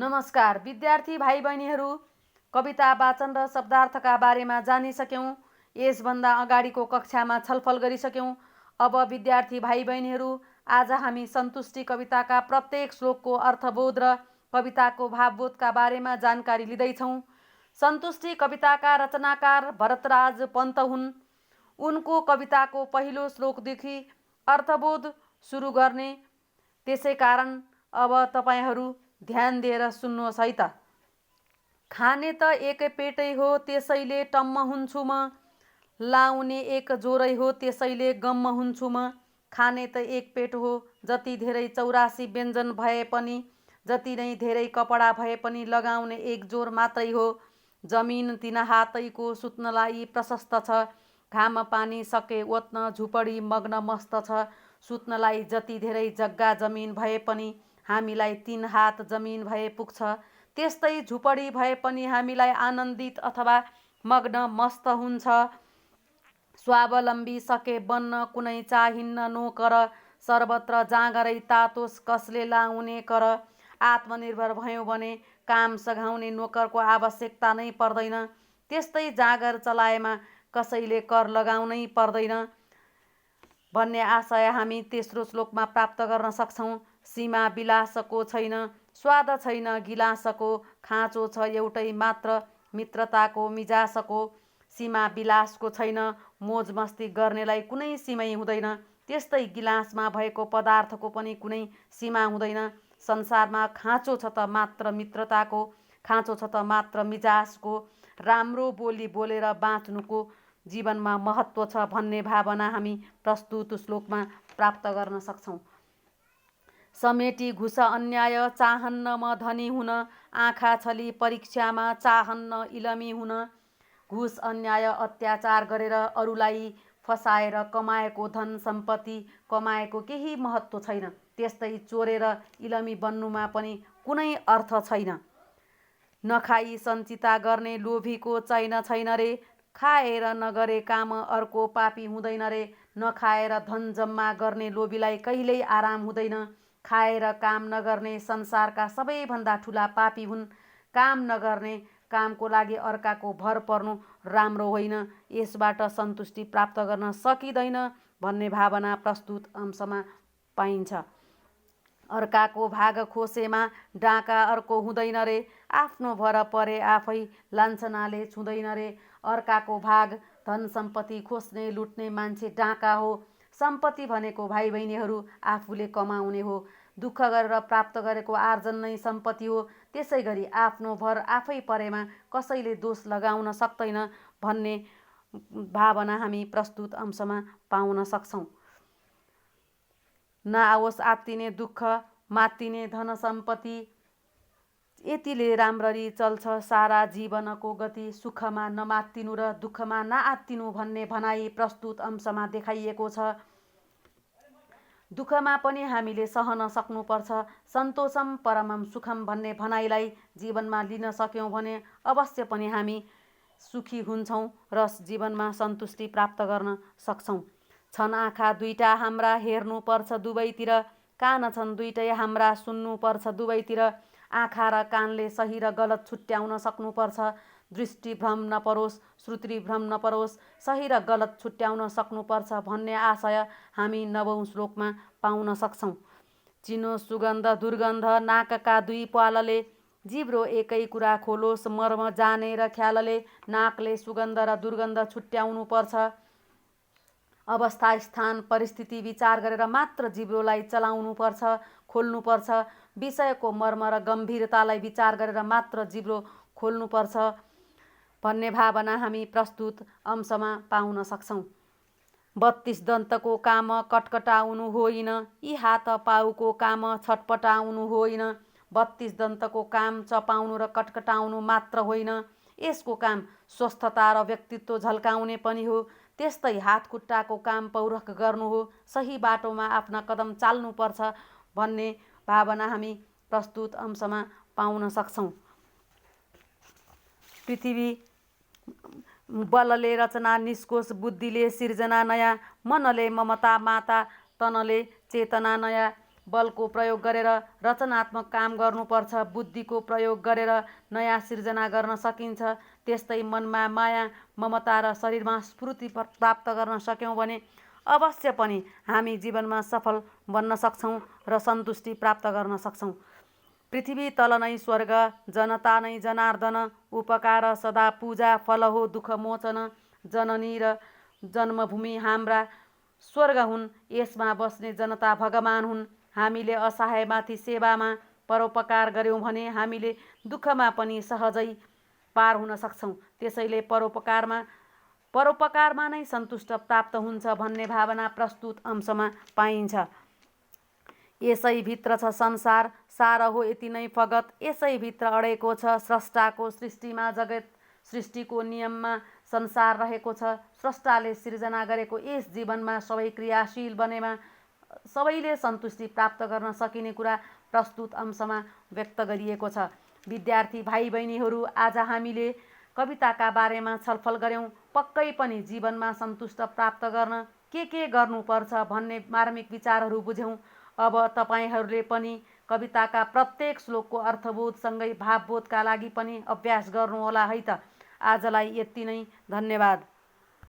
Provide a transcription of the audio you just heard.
नमस्कार विद्यार्थी भाइ बहिनीहरू, कविता वाचन र शब्दार्थका बारेमा जानिसक्यौँ। यसभन्दा अगाडिको कक्षामा छलफल गरिसक्यौँ। अब विद्यार्थी भाइ बहिनीहरू, आज हामी सन्तुष्टि कविताका प्रत्येक श्लोकको अर्थबोध र कविताको भावबोधका बारेमा जानकारी लिँदैछौँ। सन्तुष्टि कविताका रचनाकार भरतराज पन्त हुन्। उनको कविताको पहिलो श्लोकदेखि अर्थबोध सुरु गर्ने, त्यसै कारण अब तपाईहरू ध्यान दिएर सुन्नुहोस् है त। खाने त एक पेटै हो त्यसैले टम्म हुन्छु म, लाउने एक जोरै हो त्यसैले गम्म हुन्छु म। खाने त एक पेट हो जति धेरै 84 व्यञ्जन भए पनि, जति नै धेरै कपडा भए पनि लगाउने एक जोर मात्रै हो। जमिन 3 हातैको सुत्नलाई प्रशस्त छ, घाम पानी सके ओत्न झुपडी मग्न मस्त छ। सुत्नलाई जति धेरै जग्गा जमिन भए पनि हामीलाई 3 हात जमिन भए पुग्छ। त्यस्तै झुपडी भए पनि हामीलाई आनन्दित अथवा मग्न मस्त हुन्छ। स्वावलम्बी सके बन्न कुनै चाहिन्न नोकर, सर्वत्र जाँगरै तातोस् कसले लाउने कर। आत्मनिर्भर भयौँ भने काम सघाउने नोकरको आवश्यकता नै पर्दैन। त्यस्तै जाँगर चलाएमा कसैले कर लगाउनै पर्दैन भन्ने आशय हामी तेस्रो श्लोकमा प्राप्त गर्न सक्छौँ। सीमा विलासको छैन, स्वाद छैन गिलासको, खाँचो छ एउटै मात्र मित्रताको मिजासको। सीमा विलासको छैन, मोज मस्ती गर्नेलाई कुनै सीमै हुँदैन। त्यस्तै गिलासमा भएको पदार्थको पनि कुनै सीमा हुँदैन। संसारमा खाँचो छ त मात्र मित्रताको, खाँचो छ त मात्र मिजासको। राम्रो बोली बोलेर बाँच्नुको जीवनमा महत्त्व छ भन्ने भावना हामी प्रस्तुत श्लोकमा प्राप्त गर्न सक्छौँ। समेटी घुस अन्याय चाहन्न म धनी हुन, आँखा छली परीक्षामा चाहन्न इलमी हुन। घुस अन्याय अत्याचार गरेर अरूलाई फसाएर कमाएको धन सम्पत्ति कमाएको केही महत्त्व छैन। त्यस्तै चोरेर इलमी बन्नुमा पनि कुनै अर्थ छैन। नखाई सञ्चिता गर्ने लोभीको चैन छैन रे, खाएर नगरे काम अर्को पापी हुँदैन रे। नखाएर धन जम्मा गर्ने लोभीलाई कहिल्यै आराम हुँदैन। खाएर काम नगर्ने संसारका सबैभन्दा ठुला पापी हुन्। काम नगर्ने, कामको लागि अर्काको भर पर्नु राम्रो होइन। यसबाट सन्तुष्टि प्राप्त गर्न सकिँदैन भन्ने भावना प्रस्तुत अंशमा पाइन्छ। अर्काको भाग खोसेमा डाँका अर्को हुँदैन रे, आफ्नो भर परे आफै लान्छनाले छुँदैन रे। अर्काको भाग धन सम्पत्ति खोज्ने लुट्ने मान्छे डाँका हो। सम्पत्ति भनेको भाइ बहिनीहरू आफूले कमाउने हो। दुःख गरेर प्राप्त गरेको आर्जन नै सम्पत्ति हो। त्यसै गरी आफ्नो भर आफै परेमा कसैले दोष लगाउन सक्दैन भन्ने भावना हामी प्रस्तुत अंशमा पाउन सक्छौँ। नआओस् आत्तिने दुःख, मात्तिने धन सम्पत्ति, यतिले राम्ररी चल्छ सारा जीवनको गति। सुखमा नमात्तिनु र दुःखमा नआत्तिनु भन्ने भनाइ प्रस्तुत अंशमा देखाइएको छ। दुःखमा पनि हामीले सहन सक्नुपर्छ। सन्तोषम परमम सुखम भन्ने भनाइलाई जीवनमा लिन सक्यौँ भने अवश्य पनि हामी सुखी हुन्छौँ र जीवनमा सन्तुष्टि प्राप्त गर्न सक्छौँ। छन् आँखा दुईटा हाम्रा हेर्नुपर्छ दुवैतिर, कान छन् दुईटै हाम्रा सुन्नुपर्छ दुवैतिर। आँखा र कानले सही र गलत छुट्याउन सक्नुपर्छ। दृष्टिभ्रम नपरोस्, श्रुतिभ्रम नपरोस्, सही र गलत छुट्याउन सक्नुपर्छ भन्ने आशय हामी 9औं श्लोकमा पाउन सक्छौँ। चिनो सुगन्ध दुर्गन्ध नाकका दुई प्वालले, जिब्रो एकै कुरा खोलोस् मर्म जानेर ख्यालले। नाकले सुगन्ध र दुर्गन्ध छुट्याउनु पर्छ। अवस्था स्थान परिस्थिति विचार गरेर मात्र जिब्रोलाई चलाउनु पर्छ, खोल्नु पर्छ। विषयको मर्म र गम्भीरतालाई विचार गरेर मात्र जिब्रो खोल्नुपर्छ भन्ने भावना हामी प्रस्तुत अंशमा पाउन सक्छौँ। 32 दन्तको काम कटकटाउनु होइन, यी हात पाउको काम छटपटाउनु होइन। 32 दन्तको काम चपाउनु र कटकटाउनु मात्र होइन, यसको काम स्वस्थता र व्यक्तित्व झल्काउने पनि हो। त्यस्तै हात खुट्टाको काम पौरख गर्नु हो, सही बाटोमा आफ्ना कदम चाल्नुपर्छ भन्ने भावना हामी प्रस्तुत अंशमा पाउन सक्छौँ। पृथ्वी बलले रचना निस्कोस्, बुद्धिले सिर्जना नयाँ, मनले ममता माता, तनले चेतना नयाँ। बलको प्रयोग गरेर रचनात्मक काम गर्नुपर्छ। बुद्धिको प्रयोग गरेर नयाँ सिर्जना गर्न सकिन्छ। त्यस्तै मनमा माया ममता र शरीरमा स्फूर्ति प्राप्त गर्न सक्यौँ भने अवश्य पनि हामी जीवनमा सफल बन्न सक्छौँ र सन्तुष्टि प्राप्त गर्न सक्छौँ। पृथ्वी तल नै स्वर्ग, जनता नै जनार्दन, उपकार सदा पूजा, फल हो दुःख मोचन। जननी र जन्मभूमि हाम्रा स्वर्ग हुन्, यसमा बस्ने जनता भगवान हुन्। हामीले असहायमाथि सेवामा परोपकार गर्यौँ भने हामीले दुःखमा पनि सहजै पार हुन सक्छौँ। त्यसैले परोपकारमा नै सन्तुष्ट प्राप्त हुन्छ भन्ने भावना प्रस्तुत अंशमा पाइन्छ। यसैभित्र छ संसार, सार हो यति नै फगत। यसैभित्र अडेको छ स्रष्टाको सृष्टिमा जगत, सृष्टिको नियममा संसार रहेको छ। स्रष्टाले सिर्जना गरेको यस जीवनमा सबै क्रियाशील बनेमा सबैले सन्तुष्टि प्राप्त गर्न सकिने कुरा प्रस्तुत अंशमा व्यक्त गरिएको छ। विद्यार्थी भाइ बहिनीहरू, आज हामीले कविताका बारेमा छलफल गर्यौँ। पक्कै पनि जीवनमा सन्तुष्ट प्राप्त गर्न के गर्नुपर्छ भन्ने मार्मिक विचारहरू बुझ्यौँ। अब तपाईँहरूले पनि कविताका प्रत्येक श्लोकको अर्थबोधसँगै भावबोधका लागि पनि अभ्यास गर्नुहोला है त। आजलाई यति नै, धन्यवाद।